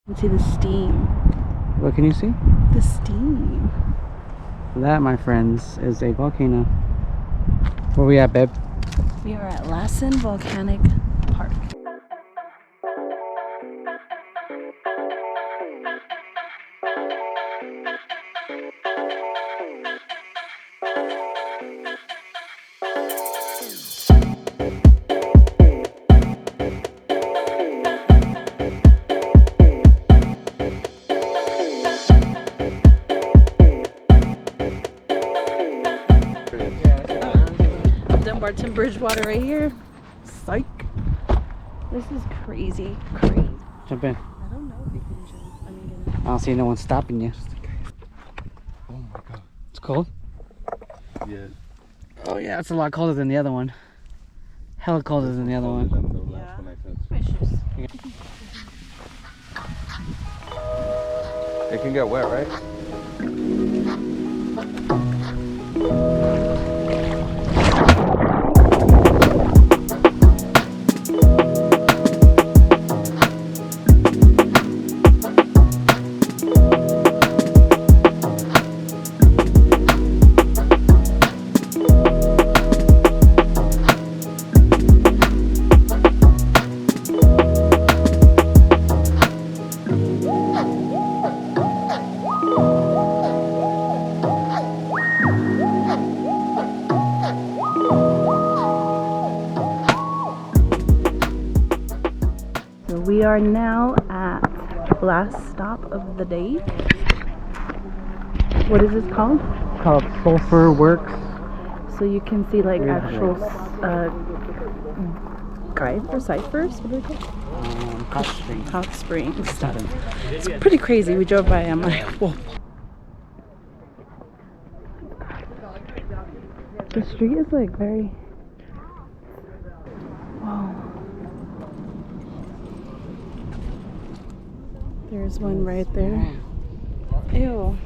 You can see the steam. What can you see? The steam. That, my friends, is a volcano. Where we at, babe? We are at Lassen Volcanic Park. Barton Bridgewater right here. Psych. This is crazy. Jump in. I don't know if you can jump. I don't see no one stopping you. Oh my god. It's cold? Yeah. Oh yeah, it's a lot colder than the other one. Hella colder than the other one. Yeah. My shoes. It can get wet, right? We are now at last stop of the day. What is this called? It's called Sulfur Works. So you can see like actual guides or ciphers. What are they called? Hot Springs. Hot Springs. It's pretty crazy. We drove by and I'm like, whoa. The street is like very. Whoa. There's one right there. Ew.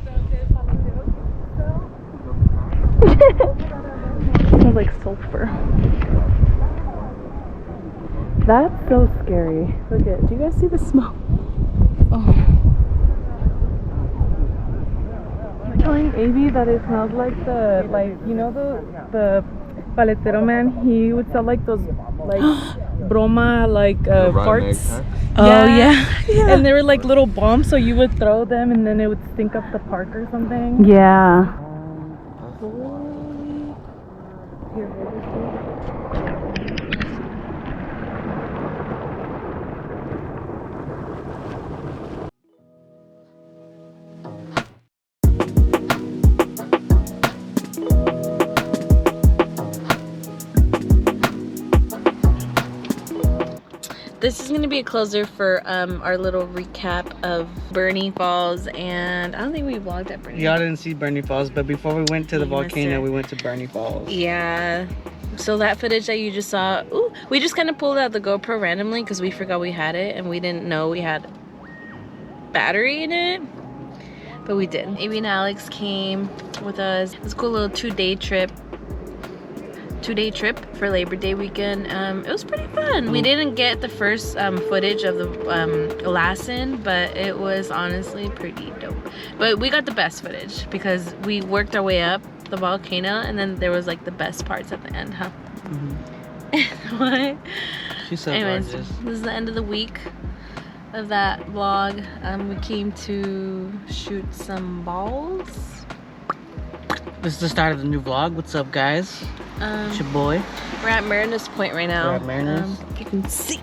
Smells like sulfur. That's so scary. Look at. Do you guys see the smoke? Oh. I'm telling Avi that it smells like you know the paletero man. He would sell like those broma farts. Huh? Oh yeah. And they were like little bombs, so you would throw them and then it would stink up the park or something. Yeah. This is going to be a closer for our little recap of Bernie Falls, and I don't think we vlogged at Bernie. Y'all didn't see Bernie Falls, but before we went to the You missed volcano, it. we went to Bernie Falls. Yeah. So that footage that you just saw, ooh, we just kind of pulled out the GoPro randomly because we forgot we had it and we didn't know we had battery in it. But we did. Avi and Alex came with us. It was a cool little two-day trip for Labor Day weekend. It was pretty fun. We didn't get the first footage of the Lassen, but it was honestly pretty dope. But we got the best footage because we worked our way up the volcano and then there was like the best parts at the end, huh? Mm-hmm. What? She's so Anyways, gorgeous. this is the end of the week of that vlog. We came to shoot some balls. This is the start of the new vlog. What's up, guys? It's your boy. We're at Marinus Point right now. We're at Marinus. If you can see.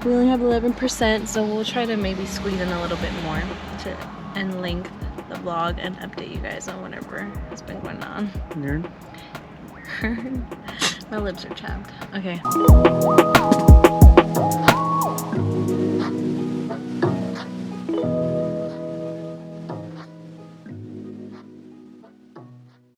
We only have 11%, so we'll try to maybe squeeze in a little bit more and link the vlog and update you guys on whatever has been going on. Nerd. My lips are chapped. Okay.